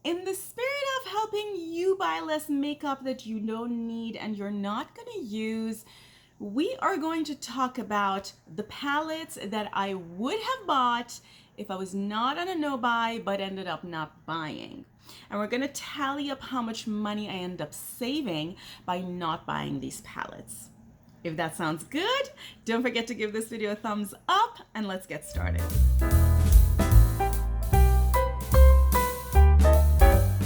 In the spirit of helping you buy less makeup that you don't need and you're not going to use, we are going to talk about the palettes that I would have bought if I was not on a no-buy but ended up not buying. And we're going to tally up how much money I end up saving by not buying these palettes. If that sounds good, don't forget to give this video a thumbs up and let's get started.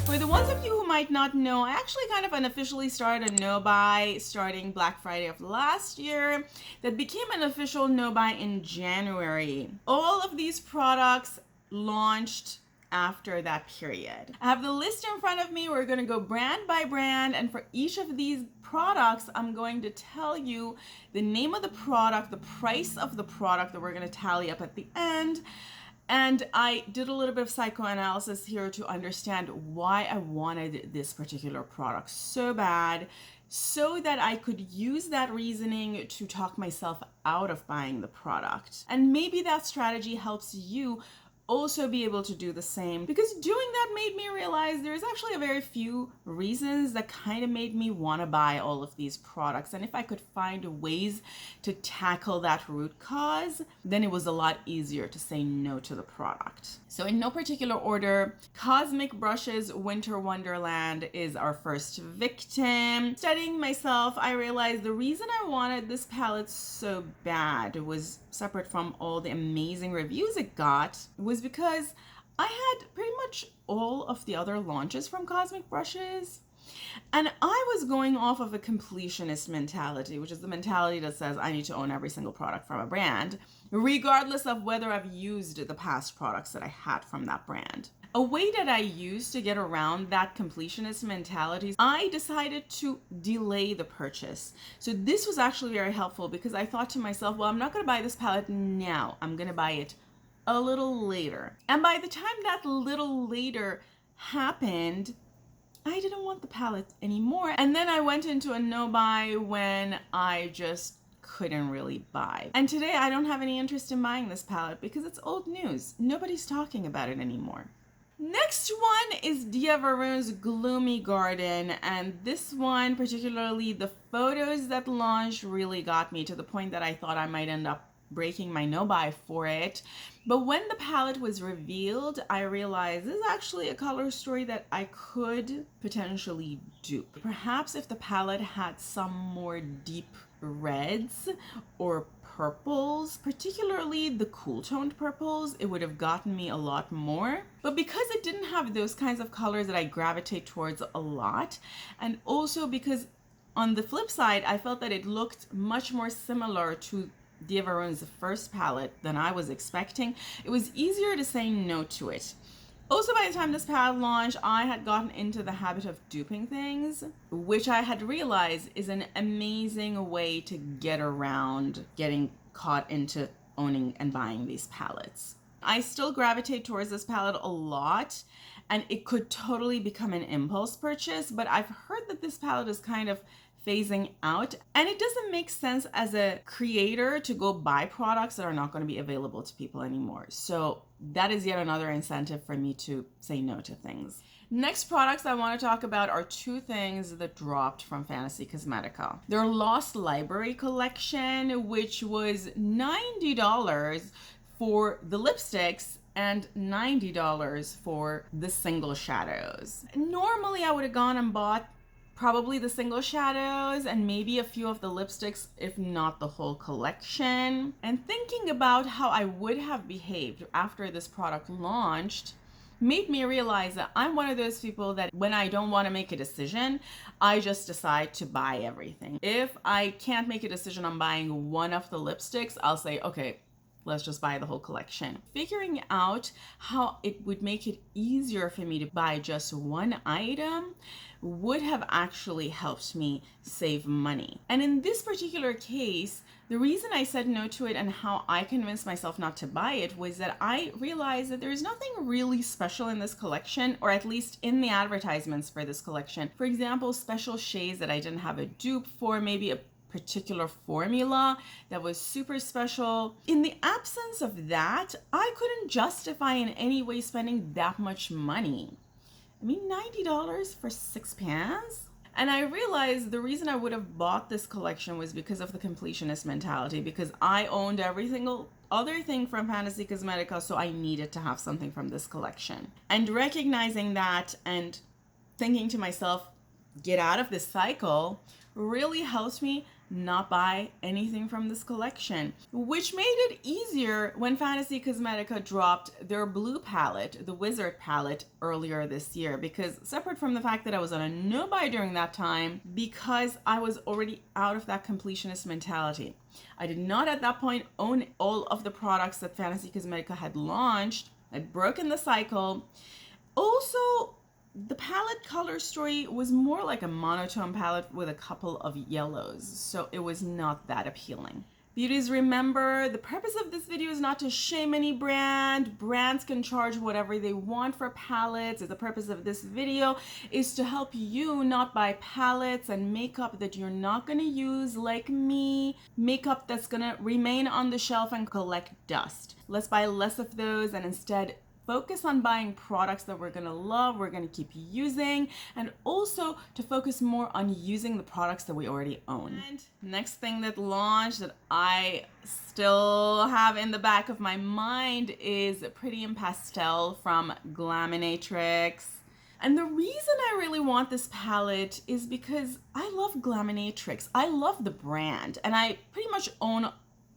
For the ones of you who might not know, I actually kind of unofficially started a no-buy starting Black Friday of last year that became an official no-buy in January. All of these products launched after that period. I have the list in front of me. We're going to go brand by brand, and for each of these products, I'm going to tell you the name of the product, the price of the product that we're going to tally up at the end. And I did a little bit of psychoanalysis here to understand why I wanted this particular product so bad, so that I could use that reasoning to talk myself out of buying the product. And maybe that strategy helps you also be able to do the same, because doing that made me realize there's actually a very few reasons that kind of made me want to buy all of these products. And if I could find ways to tackle that root cause, then it was a lot easier to say no to the product. So in no particular order, Cosmic Brushes Winter Wonderland is our first victim. Studying myself, I realized the reason I wanted this palette so bad was separate from all the amazing reviews it got, was because I had pretty much all of the other launches from Cosmic Brushes, and I was going off of a completionist mentality, which is the mentality that says I need to own every single product from a brand, regardless of whether I've used the past products that I had from that brand. A way that I used to get around that completionist mentality, I decided to delay the purchase. So this was actually very helpful because I thought to myself, well, I'm not going to buy this palette now. I'm going to buy it a little later. And by the time that little later happened, I didn't want the palette anymore. And then I went into a no-buy when I just couldn't really buy. And today I don't have any interest in buying this palette because it's old news. Nobody's talking about it anymore. Next one is Diva's Gloomy Garden, and this one, particularly the photos that launched, really got me to the point that I thought I might end up breaking my no-buy for it. But when the palette was revealed, I realized this is actually a color story that I could potentially dupe. Perhaps if the palette had some more deep reds or purples, particularly the cool toned purples, it would have gotten me a lot more. But because it didn't have those kinds of colors that I gravitate towards a lot, and also because on the flip side, I felt that it looked much more similar to Diva's first palette than I was expecting, it was easier to say no to it. Also, by the time this palette launched, I had gotten into the habit of duping things, which I had realized is an amazing way to get around getting caught into owning and buying these palettes. I still gravitate towards this palette a lot, and it could totally become an impulse purchase, but I've heard that this palette is kind of phasing out, and it doesn't make sense as a creator to go buy products that are not going to be available to people anymore. So that is yet another incentive for me to say no to things. Next products I want to talk about are two things that dropped from Fantasy Cosmetica. Their Lost Library collection, which was $90 for the lipsticks and $90 for the single shadows. Normally I would have gone and bought probably the single shadows and maybe a few of the lipsticks, if not the whole collection. And thinking about how I would have behaved after this product launched made me realize that I'm one of those people that when I don't want to make a decision, I just decide to buy everything. If I can't make a decision on buying one of the lipsticks, I'll say, okay, let's just buy the whole collection. Figuring out how it would make it easier for me to buy just one item would have actually helped me save money. And in this particular case, the reason I said no to it and how I convinced myself not to buy it was that I realized that there's nothing really special in this collection, or at least in the advertisements for this collection. For example, special shades that I didn't have a dupe for, maybe a particular formula that was super special. In the absence of that, I couldn't justify in any way spending that much money. I mean, $90 for 6 pans? And I realized the reason I would have bought this collection was because of the completionist mentality, because I owned every single other thing from Fantasy Cosmetica, so I needed to have something from this collection. And recognizing that and thinking to myself, get out of this cycle, really helped me not buy anything from this collection, which made it easier when Fantasy Cosmetica dropped their blue palette, the Wizard palette, earlier this year. Because separate from the fact that I was on a no buy during that time, because I was already out of that completionist mentality. I did not at that point own all of the products that Fantasy Cosmetica had launched. I'd broken the cycle. Also, the palette color story was more like a monotone palette with a couple of yellows, so it was not that appealing. Beauties, remember, the purpose of this video is not to shame any brand. Brands can charge whatever they want for palettes. The purpose of this video is to help you not buy palettes and makeup that you're not going to use, like me, makeup that's going to remain on the shelf and collect dust. Let's buy less of those and instead focus on buying products that we're going to love, we're going to keep using, and also to focus more on using the products that we already own. And next thing that launched that I still have in the back of my mind is Pretty in Pastel from Glaminatrix. And the reason I really want this palette is because I love Glaminatrix. I love the brand, and I pretty much own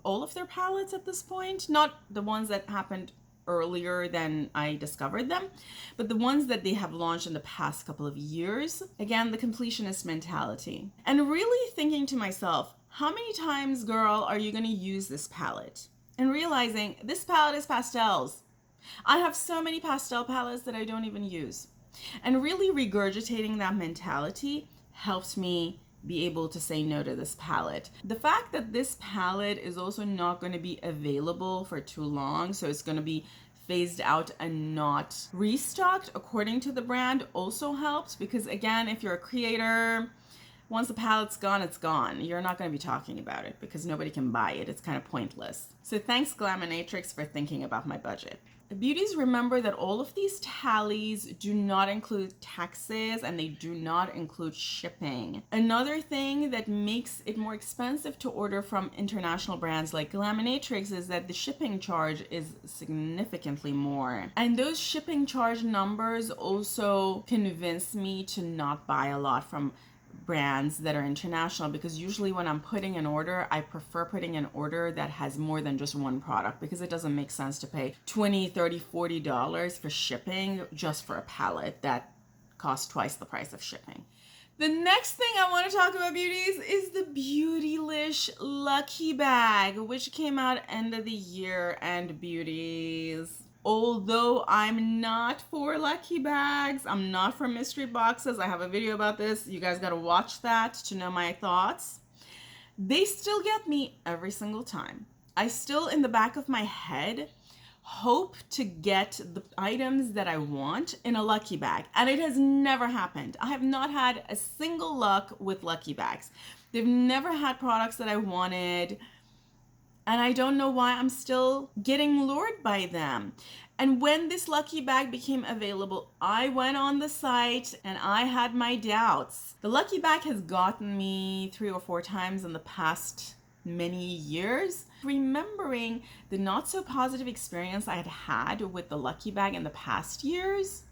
all of their palettes at this point, not the ones that happened earlier than I discovered them, but the ones that they have launched in the past couple of years. Again, the completionist mentality. And really thinking to myself, how many times, girl, are you going to use this palette? And realizing this palette is pastels. I have so many pastel palettes that I don't even use. And really regurgitating that mentality helps me be able to say no to this palette. The fact that this palette is also not going to be available for too long, so it's going to be phased out and not restocked according to the brand, also helps, because again, if you're a creator, once the palette's gone, it's gone. You're not going to be talking about it because nobody can buy it. It's kind of pointless. So thanks, Glaminatrix, for thinking about my budget. Beauties, remember that all of these tallies do not include taxes and they do not include shipping. Another thing that makes it more expensive to order from international brands like Glaminatrix is that the shipping charge is significantly more. And those shipping charge numbers also convince me to not buy a lot from brands that are international, because usually when I'm putting an order, I prefer putting an order that has more than just one product, because it doesn't make sense to pay $20, $30, $40 for shipping just for a palette that costs twice the price of shipping. The next thing I want to talk about, beauties, is the Beautylish Lucky Bag, which came out end of the year. And beauties, although I'm not for lucky bags, I'm not for mystery boxes, I have a video about this, you guys gotta watch that to know my thoughts, they still get me every single time. I still, in the back of my head, hope to get the items that I want in a lucky bag, and it has never happened. I have not had a single luck with lucky bags. They've never had products that I wanted, and I don't know why I'm still getting lured by them. And when this lucky bag became available, I went on the site and I had my doubts. The lucky bag has gotten me 3 or 4 times in the past many years. Remembering the not so positive experience I had had with the lucky bag in the past years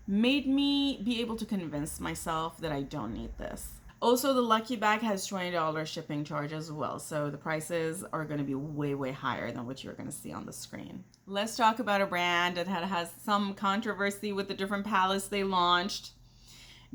made me be able to convince myself that I don't need this. Also, the lucky bag has $20 shipping charge as well, so the prices are going to be way, way higher than what you're going to see on the screen. Let's talk about a brand that has some controversy with the different palettes they launched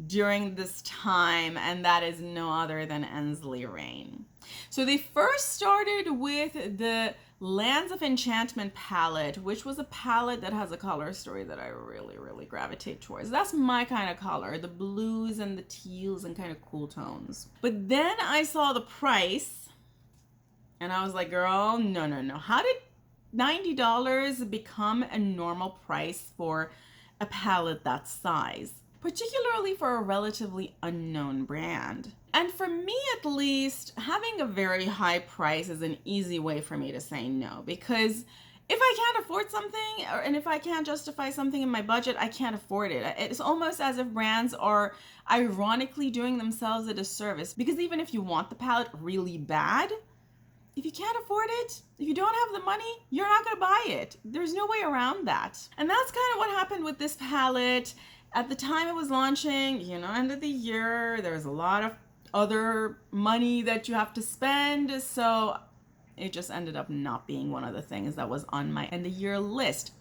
during this time, and that is no other than Ensley Rain. So they first started with the Lands of Enchantment palette, which was a palette that has a color story that I really, really gravitate towards. That's my kind of color, the blues and the teals and kind of cool tones. But then I saw the price and I was like, girl, no, no, no. How did $90 become a normal price for a palette that size, particularly for a relatively unknown brand? And for me, at least, having a very high price is an easy way for me to say no, because If I can't afford something, and if I can't justify something in my budget, I can't afford it. It's almost as if brands are ironically doing themselves a disservice, because even if you want the palette really bad, if you can't afford it, if you don't have the money, you're not going to buy it. There's no way around that. And that's kind of what happened with this palette. At the time it was launching, end of the year, there's a lot of other money that you have to spend. So it just ended up not being one of the things that was on my end of year list.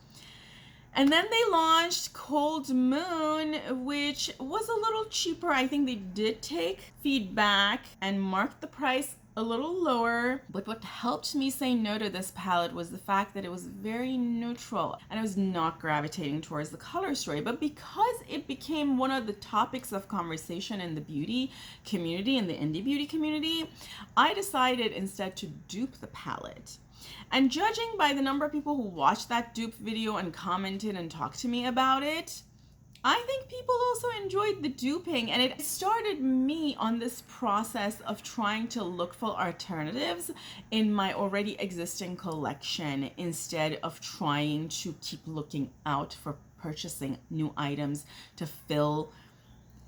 And then they launched Cold Moon, which was a little cheaper. I think they did take feedback and marked the price a little lower. But what helped me say no to this palette was the fact that it was very neutral and I was not gravitating towards the color story. But because it became one of the topics of conversation in the beauty community, in the indie beauty community, I decided instead to dupe the palette. And judging by the number of people who watched that dupe video and commented and talked to me about it, I think people also enjoyed the duping, and it started me on this process of trying to look for alternatives in my already existing collection instead of trying to keep looking out for purchasing new items to fill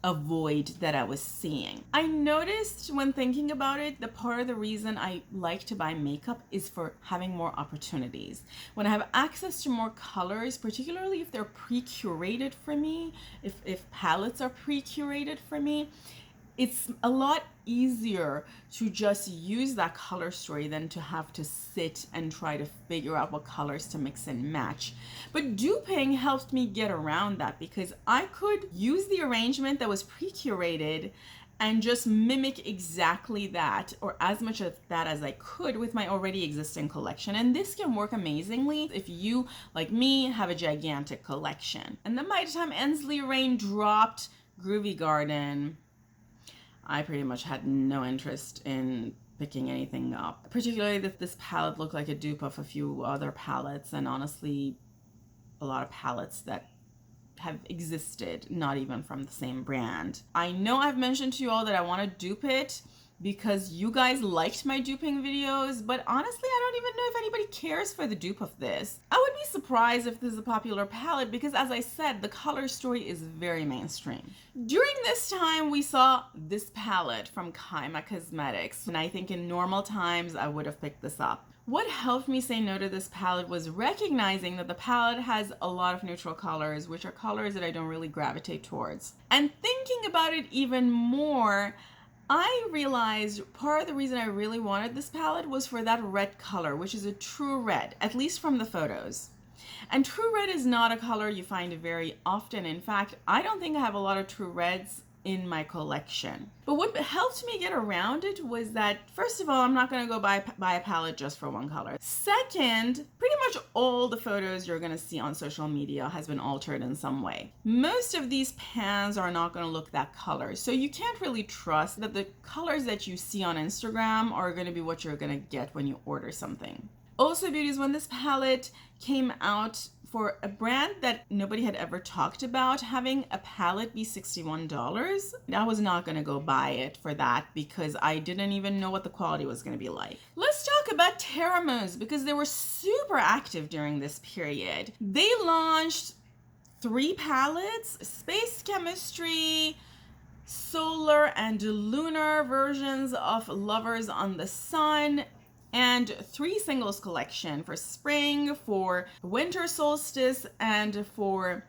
a void that I was seeing. I noticed when thinking about it, the part of the reason I like to buy makeup is for having more opportunities. When I have access to more colors, particularly if they're pre-curated for me, if palettes are pre-curated for me, it's a lot easier to just use that color story than to have to sit and try to figure out what colors to mix and match. But duping helped me get around that because I could use the arrangement that was pre-curated and just mimic exactly that, or as much of that as I could, with my already existing collection. And this can work amazingly if you, like me, have a gigantic collection. And then by the time Ensley Rain dropped Groovy Garden, I pretty much had no interest in picking anything up. Particularly that this palette looked like a dupe of a few other palettes, and honestly, a lot of palettes that have existed, not even from the same brand. I know I've mentioned to you all that I want to dupe it because you guys liked my duping videos, but honestly, I don't even know if anybody cares for the dupe of this. I would be surprised if this is a popular palette because, as I said, the color story is very mainstream. During this time, we saw this palette from Kosmetics, and I think in normal times, I would have picked this up. What helped me say no to this palette was recognizing that the palette has a lot of neutral colors, which are colors that I don't really gravitate towards. And thinking about it even more, I realized part of the reason I really wanted this palette was for that red color, which is a true red, at least from the photos. And true red is not a color you find very often. In fact, I don't think I have a lot of true reds in my collection. But what helped me get around it was that, first of all, I'm not going to go buy a palette just for one color. Second, pretty much all the photos you're going to see on social media has been altered in some way. Most of these pans are not going to look that color, so you can't really trust that the colors that you see on Instagram are going to be what you're going to get when you order something. Also, beauties, when this palette came out, for a brand that nobody had ever talked about, having a palette be $61, I was not going to go buy it for that because I didn't even know what the quality was going to be like. Let's talk about Terramons because they were super active during this period. They launched 3 palettes: Space Chemistry, Solar and Lunar versions of Lovers on the Sun, and 3 singles collection for spring, for winter solstice, and for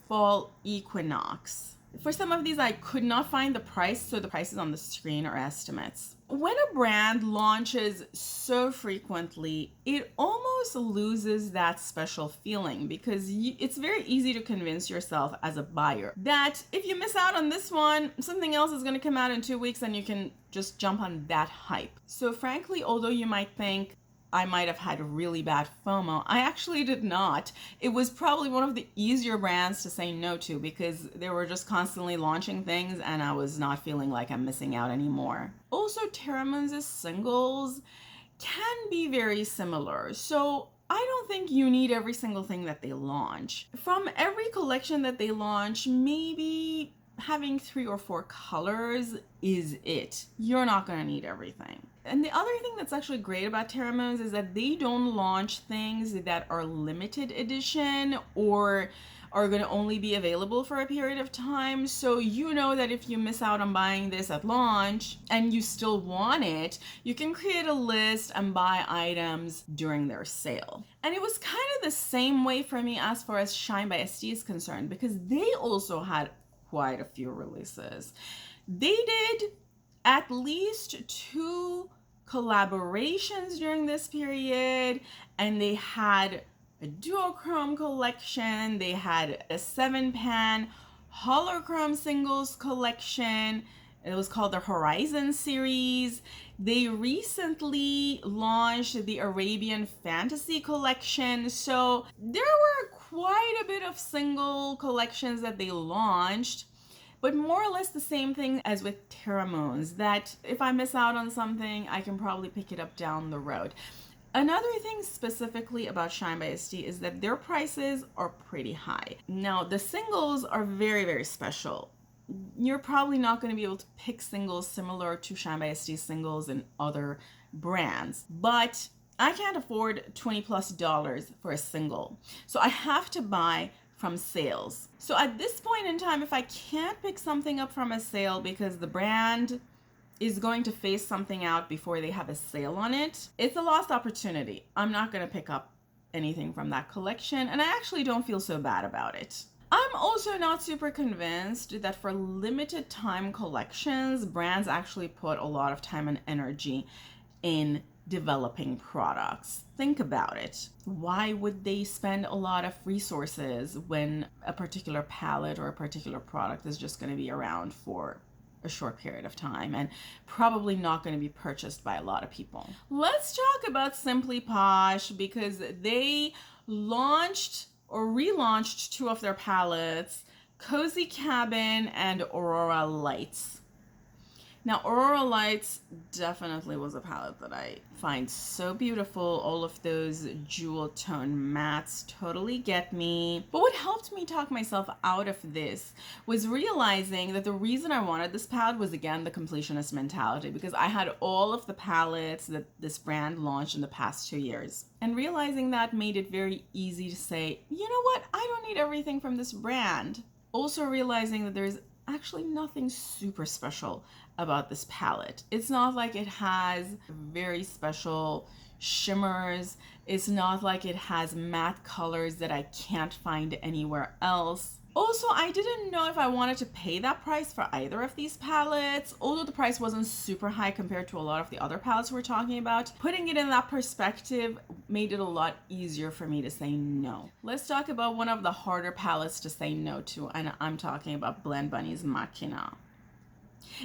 fall equinox. For some of these, I could not find the price, so the prices on the screen are estimates. When a brand launches so frequently, it almost loses that special feeling because it's very easy to convince yourself as a buyer that if you miss out on this one, something else is going to come out in 2 weeks and you can just jump on that hype. So frankly, although you might think I might have had really bad FOMO, I actually did not. It was probably one of the easier brands to say no to because they were just constantly launching things and I was not feeling like I'm missing out anymore. Also, Terramons' singles can be very similar, so I don't think you need every single thing that they launch. From every collection that they launch, maybe having 3 or 4 colors is it. You're not going to need everything. And the other thing that's actually great about Terramones is that they don't launch things that are limited edition or are going to only be available for a period of time. So you know that if you miss out on buying this at launch and you still want it, you can create a list and buy items during their sale. And it was kind of the same way for me as far as Shine by ST is concerned, because they also had quite a few releases. They did at least 2 collaborations during this period, and they had a duochrome collection, they had a 7-pan holochrome singles collection. It was called the Horizon series. They recently launched the Arabian Fantasy collection. So there were quite a bit of single collections that they launched, but more or less the same thing as with Terramones, that if I miss out on something, I can probably pick it up down the road. Another thing specifically about Shine by ST is that their prices are pretty high. Now, the singles are very, very special. You're probably not going to be able to pick singles similar to Shine by ST singles in other brands, but I can't afford $20+ for a single. So I have to buy from sales. So at this point in time, if I can't pick something up from a sale because the brand is going to phase something out before they have a sale on it, it's a lost opportunity. I'm not going to pick up anything from that collection, and I actually don't feel so bad about it. I'm also not super convinced that for limited time collections, brands actually put a lot of time and energy in developing products. Think about it. Why would they spend a lot of resources when a particular palette or a particular product is just going to be around for a short period of time and probably not going to be purchased by a lot of people? Let's talk about Simply Posh, because they launched or relaunched 2 of their palettes, Cozy Cabin and Aurora Lights. Now, Aurora Lights definitely was a palette that I find so beautiful. All of those jewel tone mattes totally get me. But what helped me talk myself out of this was realizing that the reason I wanted this palette was, again, the completionist mentality, because I had all of the palettes that this brand launched in the past 2 years. And realizing that made it very easy to say, you know what, I don't need everything from this brand. Also realizing that there's actually nothing super special about this palette. It's not like it has very special shimmers. It's not like it has matte colors that I can't find anywhere else. Also, I didn't know if I wanted to pay that price for either of these palettes, although the price wasn't super high compared to a lot of the other palettes we're talking about. Putting it in that perspective made it a lot easier for me to say no. Let's talk about one of the harder palettes to say no to, and I'm talking about Blend Bunny's Machina.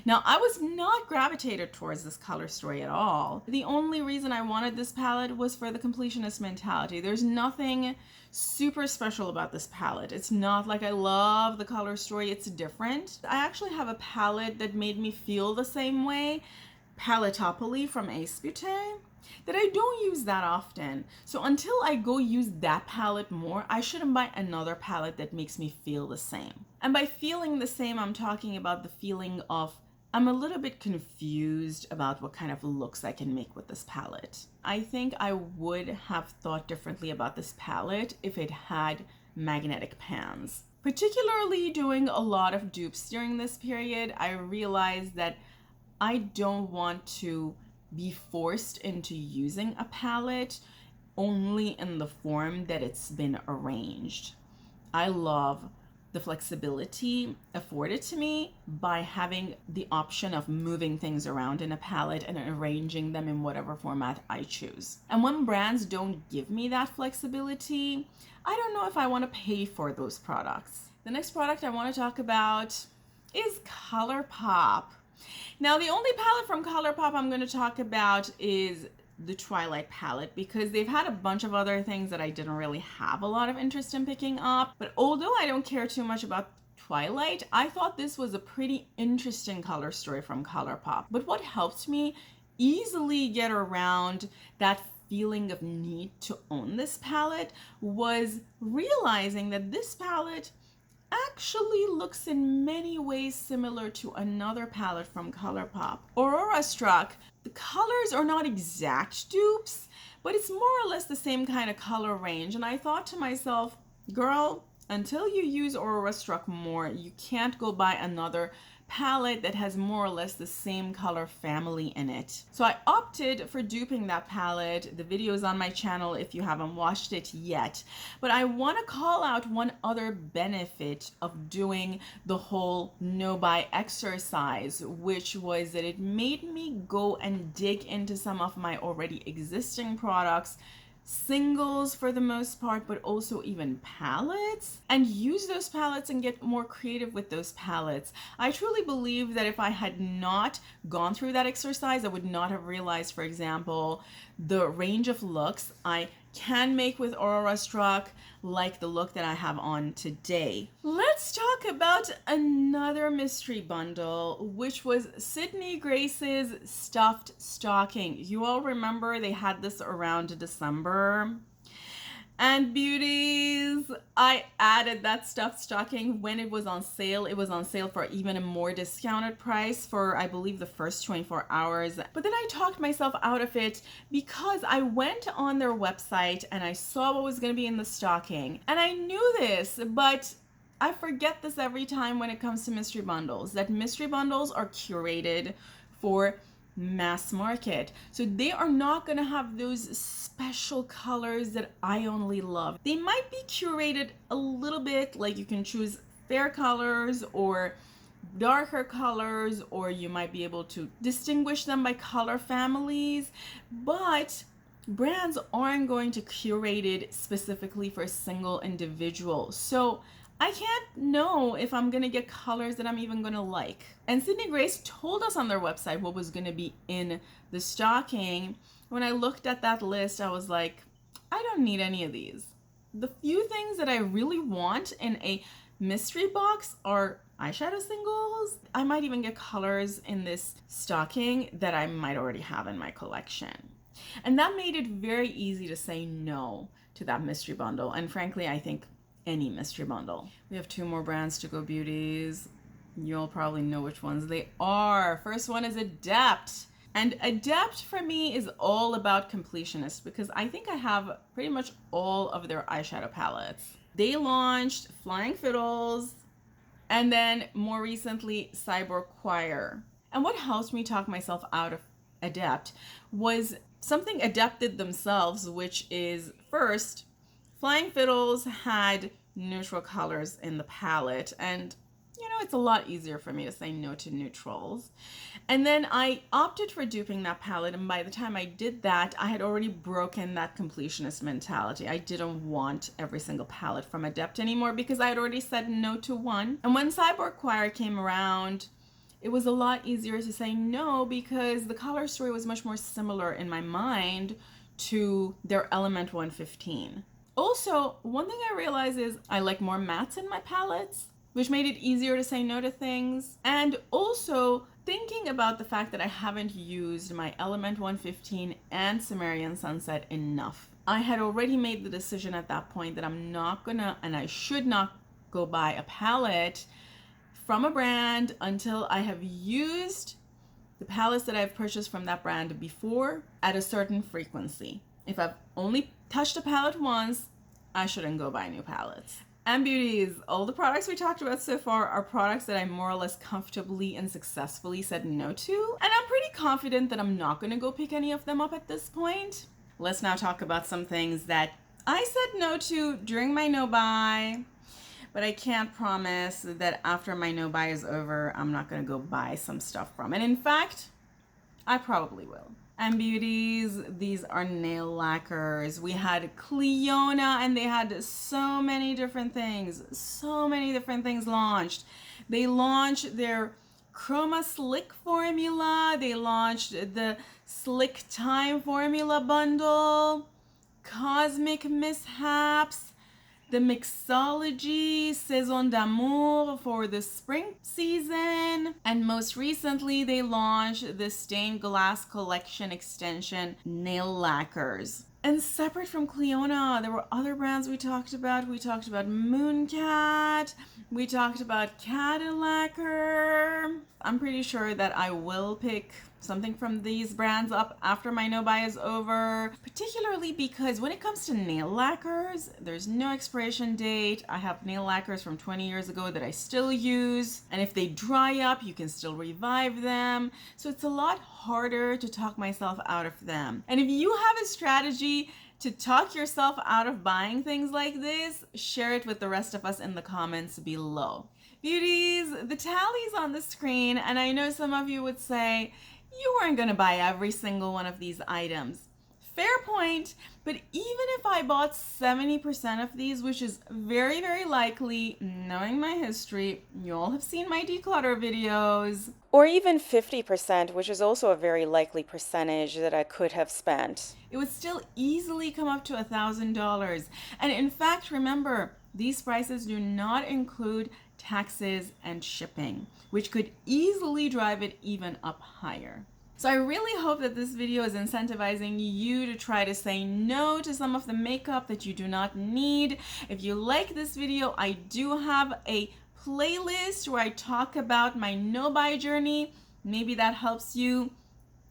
Now, I was not gravitated towards this color story at all. The only reason I wanted this palette was for the completionist mentality. There's nothing super special about this palette. It's not like I love the color story. It's different. I actually have a palette that made me feel the same way, Paletopoly from Ace Beauté, that I don't use that often. So until I go use that palette more, I shouldn't buy another palette that makes me feel the same. And by feeling the same, I'm talking about the feeling of I'm a little bit confused about what kind of looks I can make with this palette. I think I would have thought differently about this palette if it had magnetic pans. Particularly doing a lot of dupes during this period, I realized that I don't want to be forced into using a palette only in the form that it's been arranged. I love the flexibility afforded to me by having the option of moving things around in a palette and arranging them in whatever format I choose. And when brands don't give me that flexibility, I don't know if I want to pay for those products. The next product I want to talk about is Colourpop. Now, the only palette from Colourpop I'm going to talk about is the Twilight palette, because they've had a bunch of other things that I didn't really have a lot of interest in picking up. But although I don't care too much about Twilight, I thought this was a pretty interesting color story from Colourpop. But what helped me easily get around that feeling of need to own this palette was realizing that this palette actually looks in many ways similar to another palette from Colourpop. Aurora struck. The colors are not exact dupes, but it's more or less the same kind of color range. And I thought to myself, girl, until you use Aurora struck more, you can't go buy another palette that has more or less the same color family in it. So I opted for duping that palette. The video is on my channel if you haven't watched it yet. But I want to call out one other benefit of doing the whole no buy exercise, which was that it made me go and dig into some of my already existing products, singles for the most part, but also even palettes, and use those palettes and get more creative with those palettes. I truly believe that if I had not gone through that exercise, I would not have realized, for example, the range of looks I can make with Aurora struck, like the look that I have on today. Let's talk about another mystery bundle, which was Sydney Grace's stuffed stocking. You all remember they had this around December. And Beauties, I added that stuffed stocking when it was on sale. It was on sale for even a more discounted price for, I believe, the first 24 hours. But then I talked myself out of it because I went on their website and I saw what was going to be in the stocking. And I knew this, but I forget this every time when it comes to mystery bundles, that mystery bundles are curated for mass market. So they are not going to have those special colors that I only love. They might be curated a little bit, like you can choose fair colors or darker colors, or you might be able to distinguish them by color families, but brands aren't going to curate it specifically for a single individual. So I can't know if I'm gonna get colors that I'm even gonna like. And Sydney Grace told us on their website what was gonna be in the stocking. When I looked at that list, I was like, I don't need any of these. The few things that I really want in a mystery box are eyeshadow singles. I might even get colors in this stocking that I might already have in my collection. And that made it very easy to say no to that mystery bundle. And frankly, I think any mystery bundle. We have two more brands to go, Beauties. You'll probably know which ones they are. First one is Adept. And Adept for me is all about completionist because I think I have pretty much all of their eyeshadow palettes. They launched Flying Fiddles and then more recently Cyborg Choir. And what helped me talk myself out of Adept was something Adept did themselves, which is first, Flying Fiddles had neutral colors in the palette, and you know, it's a lot easier for me to say no to neutrals. And then I opted for duping that palette, and by the time I did that, I had already broken that completionist mentality. I didn't want every single palette from Adept anymore because I had already said no to one. And when Cyborg Choir came around, it was a lot easier to say no because the color story was much more similar in my mind to their Element 115. Also, one thing I realized is I like more mattes in my palettes, which made it easier to say no to things. And also thinking about the fact that I haven't used my Element 115 and Cimmerian Sunset enough. I had already made the decision at that point that I'm not gonna, and I should not go buy a palette from a brand until I have used the palettes that I've purchased from that brand before at a certain frequency. If I've only touched a palette once, I shouldn't go buy new palettes. And Beauties, all the products we talked about so far are products that I more or less comfortably and successfully said no to. And I'm pretty confident that I'm not gonna go pick any of them up at this point. Let's now talk about some things that I said no to during my no buy, but I can't promise that after my no buy is over, I'm not gonna go buy some stuff from. And in fact, I probably will. And Beauties, these are nail lacquers. We had Cleona and they had so many different things launched. They launched their Chroma Slick formula. They launched the Slick Time formula bundle, Cosmic Mishaps, the Mixology Saison d'Amour for the spring season, and most recently they launched the Stained Glass Collection Extension nail lacquers. And separate from Cleona, there were other brands we talked about. We talked about Mooncat. We talked about Cadillacer. I'm pretty sure that I will pick something from these brands up after my no buy is over, particularly because when it comes to nail lacquers, there's no expiration date. I have nail lacquers from 20 years ago that I still use, and if they dry up, you can still revive them. So it's a lot harder to talk myself out of them. And if you have a strategy to talk yourself out of buying things like this, share it with the rest of us in the comments below. Beauties, the tally's on the screen, and I know some of you would say, you weren't gonna buy every single one of these items. Fair point, but even if I bought 70% of these, which is very, very likely, knowing my history, you all have seen my declutter videos, or even 50%, which is also a very likely percentage that I could have spent, it would still easily come up to $1,000. And in fact, remember, these prices do not include taxes and shipping, which could easily drive it even up higher. So I really hope that this video is incentivizing you to try to say no to some of the makeup that you do not need. If you like this video, I do have a playlist where I talk about my no-buy journey. Maybe that helps you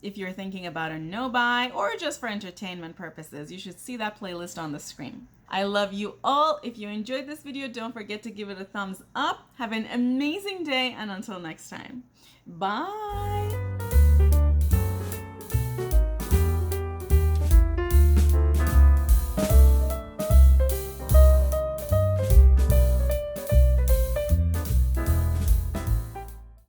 if you're thinking about a no-buy or just for entertainment purposes. You should see that playlist on the screen. I love you all. If you enjoyed this video, don't forget to give it a thumbs up. Have an amazing day, and until next time, bye.